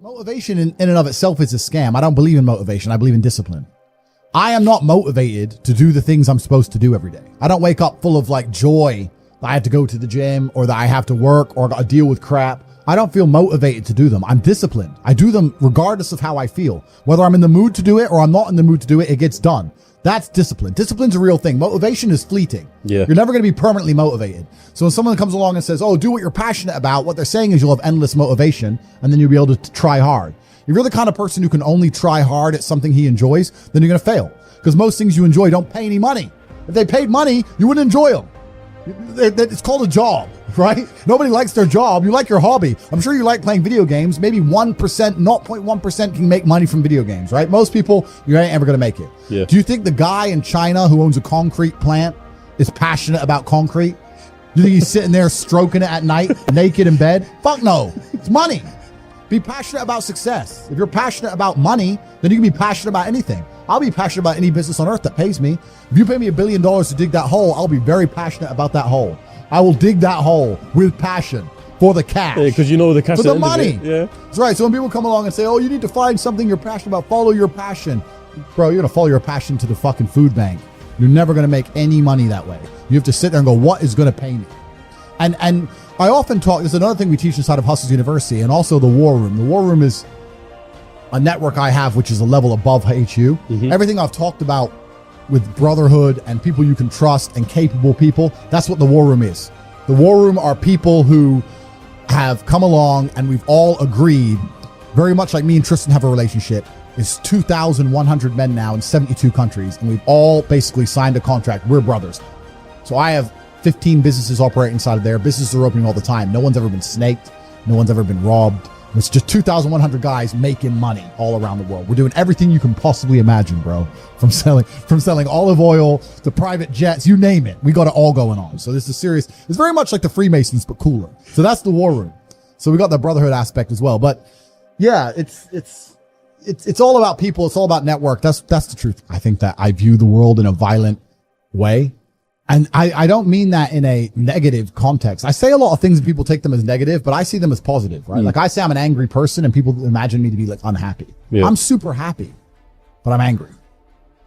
Motivation in and of itself is a scam. I don't believe in motivation. I believe in discipline. I am not motivated to do the things I'm supposed to do every day. I don't wake up full of like joy that I have to go to the gym or that I have to work or got to deal with crap. I don't feel motivated to do them. I'm disciplined. I do them regardless of how I feel. Whether I'm in the mood to do it or I'm not in the mood to do it, it gets done. That's discipline. Discipline's a real thing. Motivation is fleeting. Yeah. You're never going to be permanently motivated. So when someone comes along and says, oh, do what you're passionate about, what they're saying is you'll have endless motivation and then you'll be able to try hard. If you're the kind of person who can only try hard at something he enjoys, then you're going to fail. Because most things you enjoy don't pay any money. If they paid money, you wouldn't enjoy them. It's called a job, right? Nobody likes their job. You like your hobby. I'm sure you like playing video games. Maybe 1%, 0.1% can make money from video games, right? Most people, you ain't ever going to make it. Yeah. Do you think the guy in China who owns a concrete plant is passionate about concrete? Do you think he's sitting there stroking it at night, naked in bed? Fuck no. It's money. Be passionate about success. If you're passionate about money, then you can be passionate about anything. I'll be passionate about any business on earth that pays me. If you pay me $1 billion to dig that hole, I'll be very passionate about that hole. I will dig that hole with passion for the cash. Yeah, because you know the cash. For the money. Yeah. That's right. So when people come along and say, oh, you need to find something you're passionate about, follow your passion. Bro, you're going to follow your passion to the fucking food bank. You're never going to make any money that way. You have to sit there and go, what is going to pay me? And I often talk, this is another thing we teach inside of Hustlers University, and also the War Room. The War Room is a network I have, which is a level above HU. Mm-hmm. Everything I've talked about with brotherhood and people you can trust and capable people, that's what the War Room is. The War Room are people who have come along and we've all agreed, very much like me and Tristan have a relationship. It's 2,100 men now in 72 countries, and we've all basically signed a contract. We're brothers. So I have 15 businesses operating inside of there. Businesses are opening all the time. No one's ever been snaked. No one's ever been robbed. It's just 2,100 guys making money all around the world. We're doing everything you can possibly imagine, bro. From selling olive oil to private jets, you name it. We got it all going on. So this is serious. It's very much like the Freemasons, but cooler. So that's the War Room. So we got the brotherhood aspect as well. But yeah, it's all about people. It's all about network. That's the truth. I think that I view the world in a violent way. And I don't mean that in a negative context. I say a lot of things and people take them as negative, but I see them as positive, right? Like I say I'm an angry person and people imagine me to be like unhappy. Yeah. I'm super happy, but I'm angry.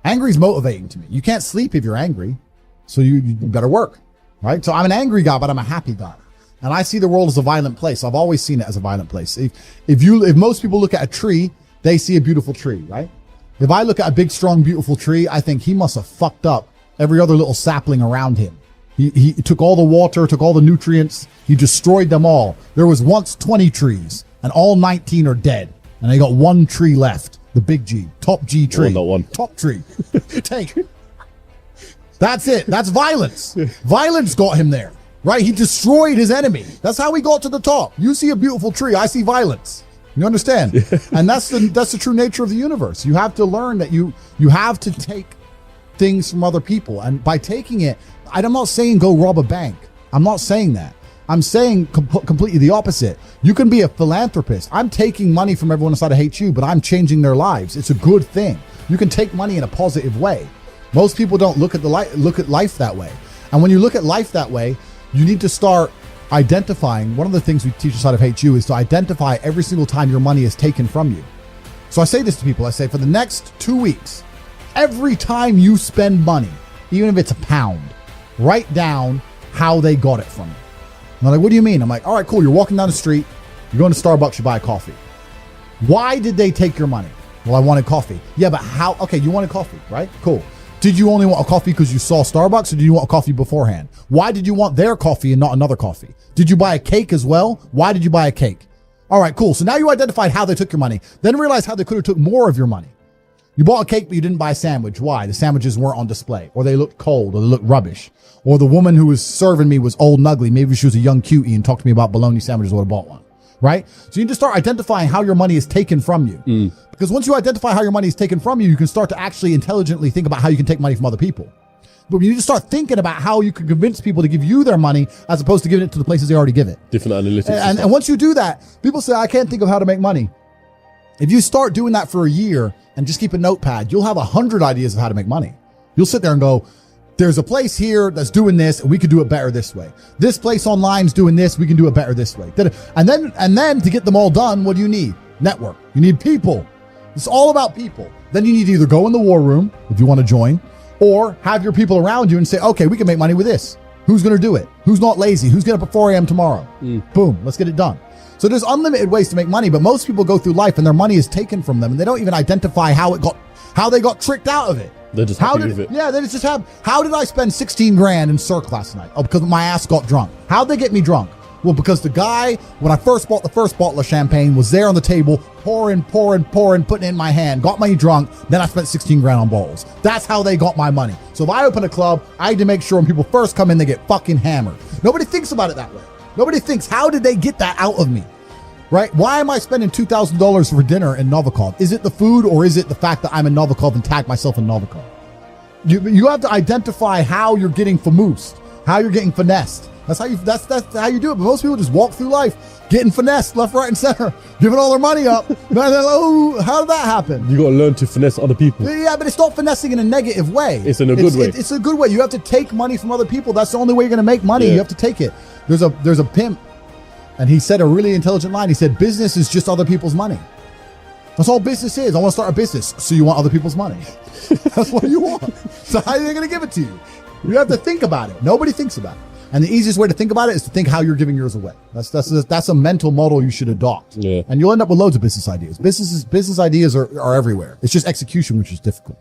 Angry is motivating to me. You can't sleep if you're angry. So you better work, right? So I'm an angry guy, but I'm a happy guy. And I see the world as a violent place. I've always seen it as a violent place. If most people look at a tree, they see a beautiful tree, right? If I look at a big, strong, beautiful tree, I think he must have fucked up every other little sapling around him. He took all the water, took all the nutrients. He destroyed them all. There was once 20 trees and all 19 are dead. And they got one tree left. The big G, top G tree. Oh, not one. Top tree. Take. That's it. That's violence. Violence got him there, right? He destroyed his enemy. That's how he got to the top. You see a beautiful tree. I see violence. You understand? And that's the true nature of the universe. You have to learn that you have to take things from other people, and by taking it, I'm not saying go rob a bank. I'm not saying that. I'm saying completely the opposite. You can be a philanthropist. I'm taking money from everyone inside of HU, but I'm changing their lives. It's a good thing. You can take money in a positive way. Most people don't look at life that way. And when you look at life that way, you need to start identifying. One of the things we teach inside of HU is to identify every single time your money is taken from you. So I say this to people. I say for the next 2 weeks, every time you spend money, even if it's £1, write down how they got it from you. And they're like, what do you mean? I'm like, all right, cool. You're walking down the street. You're going to Starbucks. You buy a coffee. Why did they take your money? Well, I wanted coffee. Yeah, but how? Okay, you wanted coffee, right? Cool. Did you only want a coffee because you saw Starbucks, or did you want a coffee beforehand? Why did you want their coffee and not another coffee? Did you buy a cake as well? Why did you buy a cake? All right, cool. So now you identified how they took your money. Then realize how they could have took more of your money. You bought a cake, but you didn't buy a sandwich. Why? The sandwiches weren't on display, or they looked cold, or they looked rubbish. Or the woman who was serving me was old and ugly. Maybe she was a young cutie and talked to me about bologna sandwiches. I would have bought one, right? So you need to start identifying how your money is taken from you. Because once you identify how your money is taken from you, you can start to actually intelligently think about how you can take money from other people. But you need to start thinking about how you can convince people to give you their money as opposed to giving it to the places they already give it. Different analytics. And once you do that, people say, I can't think of how to make money. If you start doing that for a year and just keep a notepad, you'll have 100 ideas of how to make money. You'll sit there and go, there's a place here that's doing this, and we could do it better this way. This place online's doing this, we can do it better this way. And then to get them all done, what do you need? Network. You need people. It's all about people. Then you need to either go in the war room if you want to join, or have your people around you and say, okay, we can make money with this. Who's going to do it? Who's not lazy? Who's getting up at 4 a.m. tomorrow? Boom, let's get it done. So there's unlimited ways to make money, but most people go through life and their money is taken from them and they don't even identify how they got tricked out of it. They're just happy with it. Yeah, they just have. How did I spend 16 grand in Cirque last night? Oh, because my ass got drunk. How'd they get me drunk? Well, because the guy, when I first bought the first bottle of champagne, was there on the table, pouring, putting it in my hand, got me drunk, then I spent 16 grand on bottles. That's how they got my money. So if I open a club, I need to make sure when people first come in, they get fucking hammered. Nobody thinks about it that way. Nobody thinks, how did they get that out of me? Right? Why am I spending $2,000 for dinner in Novikov? Is it the food or is it the fact that I'm in Novikov and tag myself in Novikov? You have to identify how you're getting famoosed, how you're getting finessed. That's how you do it. But most people just walk through life getting finessed left, right, and center, giving all their money up. Oh, how did that happen? You got to learn to finesse other people. Yeah, but it's not finessing in a negative way. It's in a good way. It's a good way. You have to take money from other people. That's the only way you're going to make money. Yeah. You have to take it. There's a pimp, and he said a really intelligent line. He said, business is just other people's money. That's all business is. I want to start a business. So you want other people's money. That's what you want. So how are they going to give it to you? You have to think about it. Nobody thinks about it. And the easiest way to think about it is to think how you're giving yours away. That's a mental model you should adopt. Yeah. And you'll end up with loads of business ideas. Business ideas are everywhere. It's just execution, which is difficult.